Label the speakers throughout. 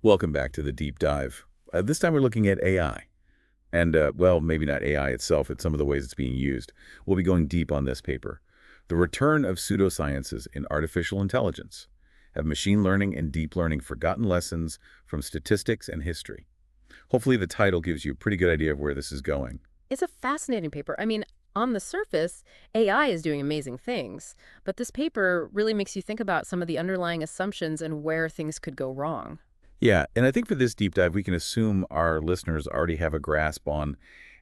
Speaker 1: Welcome back to the deep dive. This time we're looking at AI. And, well, maybe not AI itself, it's some of the ways it's being used. We'll be going deep on this paper. The Return of Pseudosciences in Artificial Intelligence. Have machine learning and deep learning forgotten lessons from statistics and history? Hopefully the title gives you a pretty good idea of where this is going.
Speaker 2: It's a fascinating paper. I mean, on the surface, AI is doing amazing things, but this paper really makes you think about some of the underlying assumptions and where things could go wrong.
Speaker 1: Yeah, and I think for this deep dive, we can assume our listeners already have a grasp on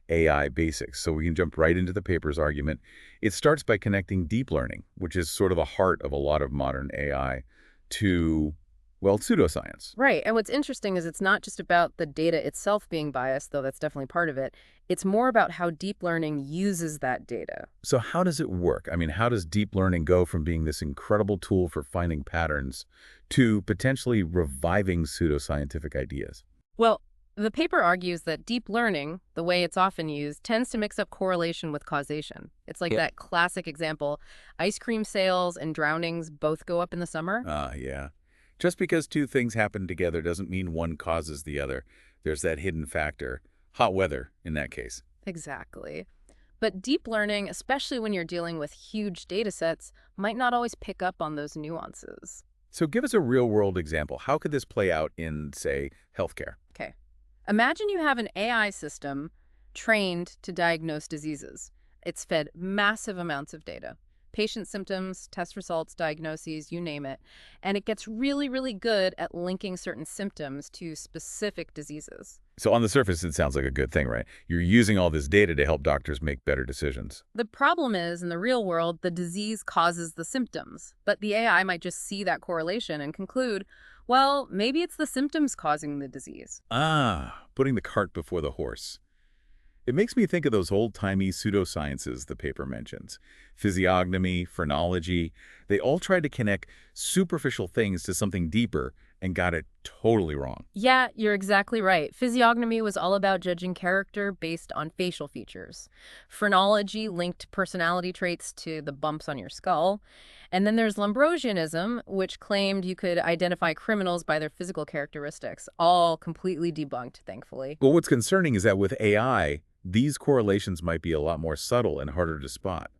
Speaker 1: AI basics, so we can jump right into the paper's argument. It starts by connecting deep learning, which is sort of the heart of a lot of modern AI, to, well, pseudoscience.
Speaker 2: Right, and what's interesting is it's not just about the data itself being biased, though that's definitely part of it. It's more about how deep learning uses that data.
Speaker 1: So how does it work? I mean, how does deep learning go from being this incredible tool for finding patterns to potentially reviving pseudoscientific ideas?
Speaker 2: Well, the paper argues that deep learning, the way it's often used, tends to mix up correlation with causation. It's like
Speaker 1: Yeah.
Speaker 2: that classic example, ice cream sales and drownings both go up in the summer.
Speaker 1: Yeah. Just because two things happen together doesn't mean one causes the other. There's that hidden factor. Hot weather, in that case.
Speaker 2: Exactly. But deep learning, especially when you're dealing with huge data sets, might not always pick up on those nuances.
Speaker 1: So give us a real-world example. How could this play out in, say, healthcare?
Speaker 2: Okay. Imagine you have an AI system trained to diagnose diseases. It's fed massive amounts of data. Patient symptoms, test results, diagnoses, you name it. And it gets really, really good at linking certain symptoms to specific diseases.
Speaker 1: So on the surface, it sounds like a good thing, right? You're using all this data to help doctors make better decisions.
Speaker 2: The problem is, in the real world, the disease causes the symptoms, but the AI might just see that correlation and conclude, well, maybe it's the symptoms causing the disease.
Speaker 1: Putting the cart before the horse. It makes me think of those old-timey pseudosciences the paper mentions. Physiognomy, phrenology, they all tried to connect superficial things to something deeper and got it totally wrong.
Speaker 2: Yeah, you're exactly right. Physiognomy was all about judging character based on facial features. Phrenology linked personality traits to the bumps on your skull. And then there's Lombrosianism, which claimed you could identify criminals by their physical characteristics, all completely debunked, thankfully.
Speaker 1: Well, what's concerning is that with AI, these correlations might be a lot more subtle and harder to spot.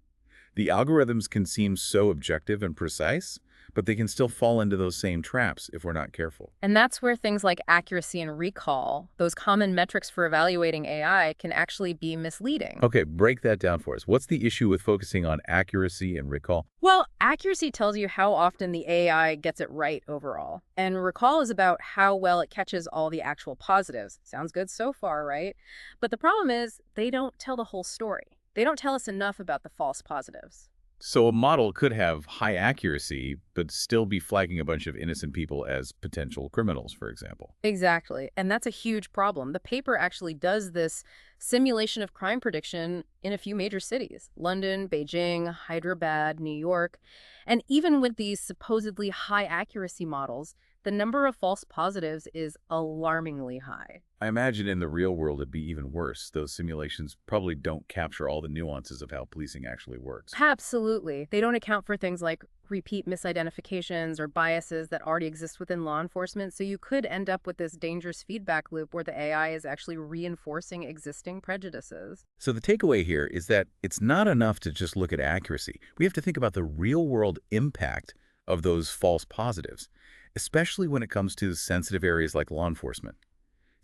Speaker 1: The algorithms can seem so objective and precise, but they can still fall into those same traps if we're not careful.
Speaker 2: And that's where things like accuracy and recall, those common metrics for evaluating AI, can actually be misleading.
Speaker 1: Okay, break that down for us. What's the issue with focusing on accuracy and recall?
Speaker 2: Well, accuracy tells you how often the AI gets it right overall. And recall is about how well it catches all the actual positives. Sounds good so far, right? But the problem is they don't tell the whole story. They don't tell us enough about the false positives.
Speaker 1: So a model could have high accuracy, but still be flagging a bunch of innocent people as potential criminals, for example.
Speaker 2: Exactly. And that's a huge problem. The paper actually does this simulation of crime prediction in a few major cities: London, Beijing, Hyderabad, New York. And even with these supposedly high accuracy models, the number of false positives is alarmingly high.
Speaker 1: I imagine in the real world it'd be even worse. Those simulations probably don't capture all the nuances of how policing actually works.
Speaker 2: Absolutely. They don't account for things like repeat misidentifications or biases that already exist within law enforcement, so you could end up with this dangerous feedback loop where the AI is actually reinforcing existing prejudices.
Speaker 1: So the takeaway here is that it's not enough to just look at accuracy. We have to think about the real-world impact of those false positives, especially when it comes to sensitive areas like law enforcement.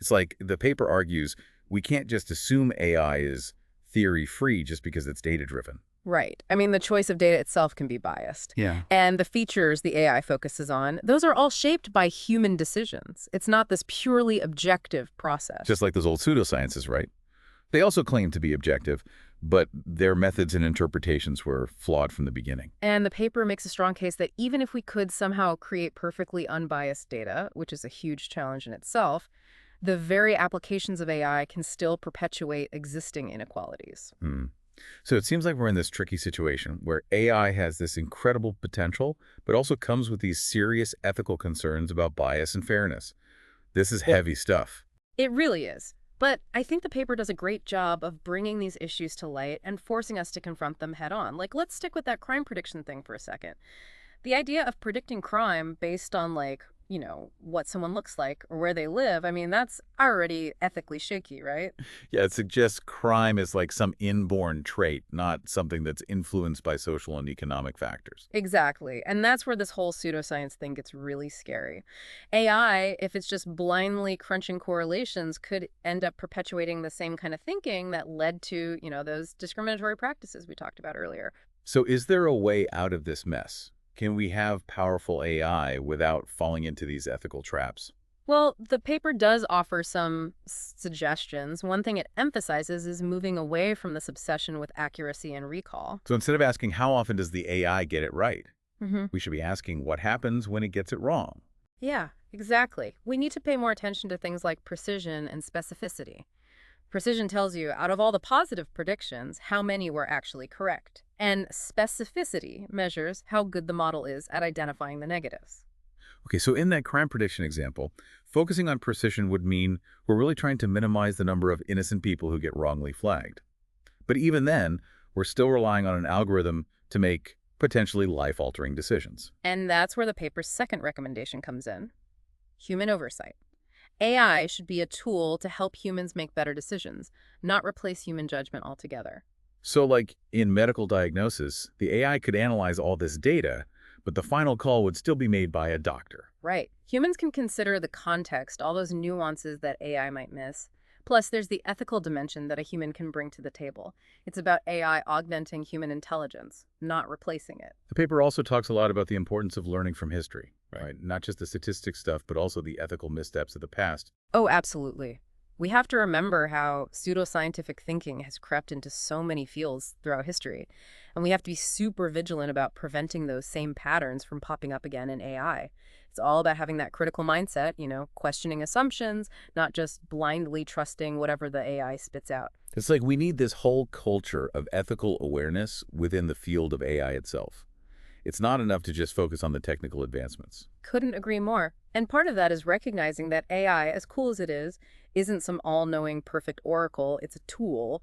Speaker 1: It's like the paper argues we can't just assume AI is theory-free just because it's data-driven.
Speaker 2: Right. I mean, the choice of data itself can be biased.
Speaker 1: Yeah.
Speaker 2: And the features the AI focuses on, those are all shaped by human decisions. It's not this purely objective process.
Speaker 1: Just like those old pseudosciences, right? They also claim to be objective, but their methods and interpretations were flawed from the beginning.
Speaker 2: And the paper makes a strong case that even if we could somehow create perfectly unbiased data, which is a huge challenge in itself, the very applications of AI can still perpetuate existing inequalities.
Speaker 1: So it seems like we're in this tricky situation where AI has this incredible potential, but also comes with these serious ethical concerns about bias and fairness. This is heavy stuff.
Speaker 2: It really is. But I think the paper does a great job of bringing these issues to light and forcing us to confront them head on. Like, let's stick with that crime prediction thing for a second. The idea of predicting crime based on, like, what someone looks like or where they live, I mean, that's already ethically shaky, right?
Speaker 1: Yeah, it suggests crime is like some inborn trait, not something that's influenced by social and economic factors.
Speaker 2: Exactly. And that's where this whole pseudoscience thing gets really scary. AI, if it's just blindly crunching correlations, could end up perpetuating the same kind of thinking that led to, those discriminatory practices we talked about earlier.
Speaker 1: So is there a way out of this mess? Can we have powerful AI without falling into these ethical traps?
Speaker 2: Well, the paper does offer some suggestions. One thing it emphasizes is moving away from this obsession with accuracy and recall.
Speaker 1: So instead of asking how often does the AI get it right,
Speaker 2: Hmm.
Speaker 1: we should be asking what happens when it gets it wrong.
Speaker 2: Yeah, exactly. We need to pay more attention to things like precision and specificity. Precision tells you, out of all the positive predictions, how many were actually correct. And specificity measures how good the model is at identifying the negatives.
Speaker 1: Okay, so in that crime prediction example, focusing on precision would mean we're really trying to minimize the number of innocent people who get wrongly flagged. But even then, we're still relying on an algorithm to make potentially life-altering decisions.
Speaker 2: And that's where the paper's second recommendation comes in: human oversight. AI should be a tool to help humans make better decisions, not replace human judgment altogether.
Speaker 1: So like in medical diagnosis, the AI could analyze all this data, but the final call would still be made by a doctor.
Speaker 2: Right. Humans can consider the context, all those nuances that AI might miss. Plus, there's the ethical dimension that a human can bring to the table. It's about AI augmenting human intelligence, not replacing it.
Speaker 1: The paper also talks a lot about the importance of learning from history, right? Not just the statistics stuff, but also the ethical missteps of the past.
Speaker 2: Oh, absolutely. We have to remember how pseudoscientific thinking has crept into so many fields throughout history, and we have to be super vigilant about preventing those same patterns from popping up again in AI. It's all about having that critical mindset, questioning assumptions, not just blindly trusting whatever the AI spits out.
Speaker 1: It's like we need this whole culture of ethical awareness within the field of AI itself. It's not enough to just focus on the technical advancements.
Speaker 2: Couldn't agree more. And part of that is recognizing that AI, as cool as it is, isn't some all-knowing perfect oracle. It's a tool.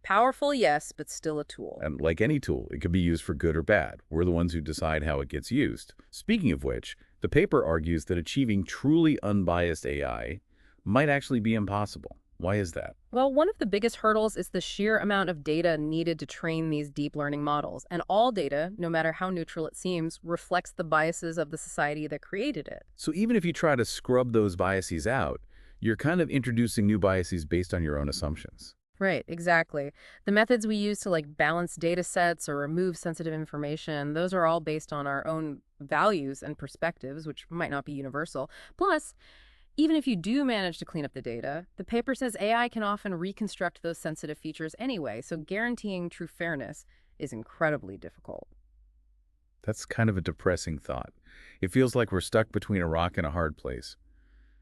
Speaker 2: Powerful, yes, but still a tool.
Speaker 1: And like any tool, it can be used for good or bad. We're the ones who decide how it gets used. Speaking of which, the paper argues that achieving truly unbiased AI might actually be impossible. Why is that?
Speaker 2: Well, one of the biggest hurdles is the sheer amount of data needed to train these deep learning models. And all data, no matter how neutral it seems, reflects the biases of the society that created it.
Speaker 1: So even if you try to scrub those biases out, you're kind of introducing new biases based on your own assumptions.
Speaker 2: Right, exactly. The methods we use to balance data sets or remove sensitive information, those are all based on our own values and perspectives, which might not be universal. Plus, even if you do manage to clean up the data, the paper says AI can often reconstruct those sensitive features anyway, so guaranteeing true fairness is incredibly difficult.
Speaker 1: That's kind of a depressing thought. It feels like we're stuck between a rock and a hard place.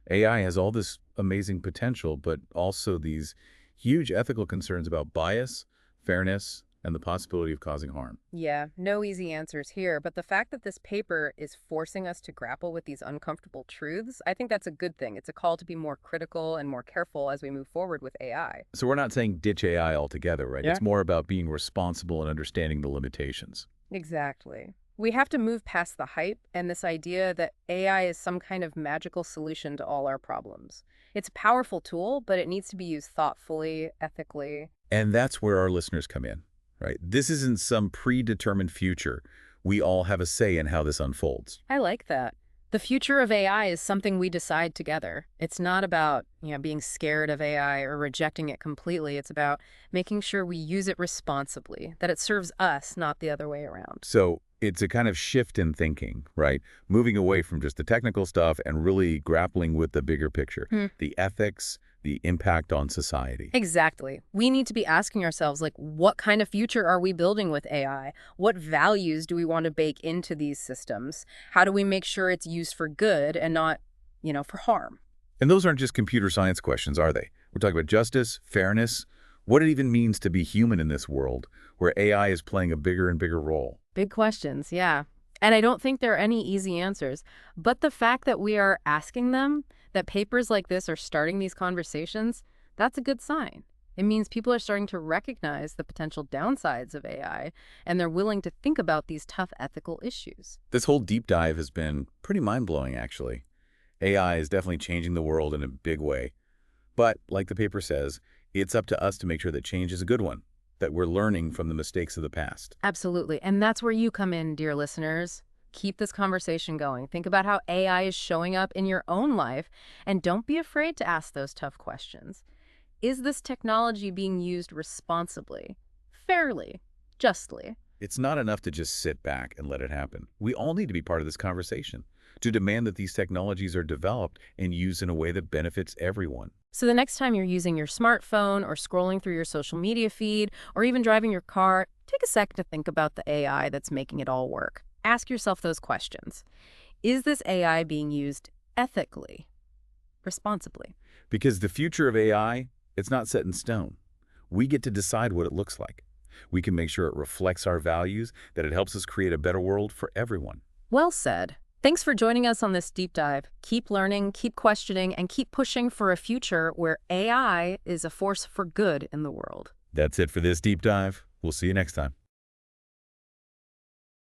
Speaker 1: AI has all this amazing potential, but also these huge ethical concerns about bias, fairness, and the possibility of causing harm.
Speaker 2: Yeah, no easy answers here, but the fact that this paper is forcing us to grapple with these uncomfortable truths, I think that's a good thing. It's a call to be more critical and more careful as we move forward with AI.
Speaker 1: So we're not saying ditch AI altogether, right?
Speaker 2: Yeah.
Speaker 1: It's more about being responsible and understanding the limitations.
Speaker 2: Exactly. We have to move past the hype and this idea that AI is some kind of magical solution to all our problems. It's a powerful tool, but it needs to be used thoughtfully, ethically.
Speaker 1: And that's where our listeners come in, right? This isn't some predetermined future. We all have a say in how this unfolds.
Speaker 2: I like that. The future of AI is something we decide together. It's not about, being scared of AI or rejecting it completely. It's about making sure we use it responsibly, that it serves us, not the other way around.
Speaker 1: So it's a kind of shift in thinking, right? Moving away from just the technical stuff and really grappling with the bigger picture, the ethics, the impact on society.
Speaker 2: Exactly. We need to be asking ourselves, what kind of future are we building with AI? What values do we want to bake into these systems? How do we make sure it's used for good and not, for harm?
Speaker 1: And those aren't just computer science questions, are they? We're talking about justice, fairness, what it even means to be human in this world where AI is playing a bigger and bigger role.
Speaker 2: Big questions, yeah. And I don't think there are any easy answers. But the fact that we are asking them, that papers like this are starting these conversations, that's a good sign. It means people are starting to recognize the potential downsides of AI, and they're willing to think about these tough ethical issues.
Speaker 1: This whole deep dive has been pretty mind-blowing, actually. AI is definitely changing the world in a big way. But, like the paper says, it's up to us to make sure that change is a good one, that we're learning from the mistakes of the past.
Speaker 2: Absolutely. And that's where you come in, dear listeners. Keep this conversation going. Think about how AI is showing up in your own life, and don't be afraid to ask those tough questions. Is this technology being used responsibly, fairly, justly?
Speaker 1: It's not enough to just sit back and let it happen. We all need to be part of this conversation, to demand that these technologies are developed and used in a way that benefits everyone.
Speaker 2: So the next time you're using your smartphone or scrolling through your social media feed or even driving your car, take a sec to think about the AI that's making it all work. Ask yourself those questions. Is this AI being used ethically, responsibly?
Speaker 1: Because the future of AI, it's not set in stone. We get to decide what it looks like. We can make sure it reflects our values, that it helps us create a better world for everyone.
Speaker 2: Well said. Thanks for joining us on this deep dive. Keep learning, keep questioning, and keep pushing for a future where AI is a force for good in the world.
Speaker 1: That's it for this deep dive. We'll see you next time.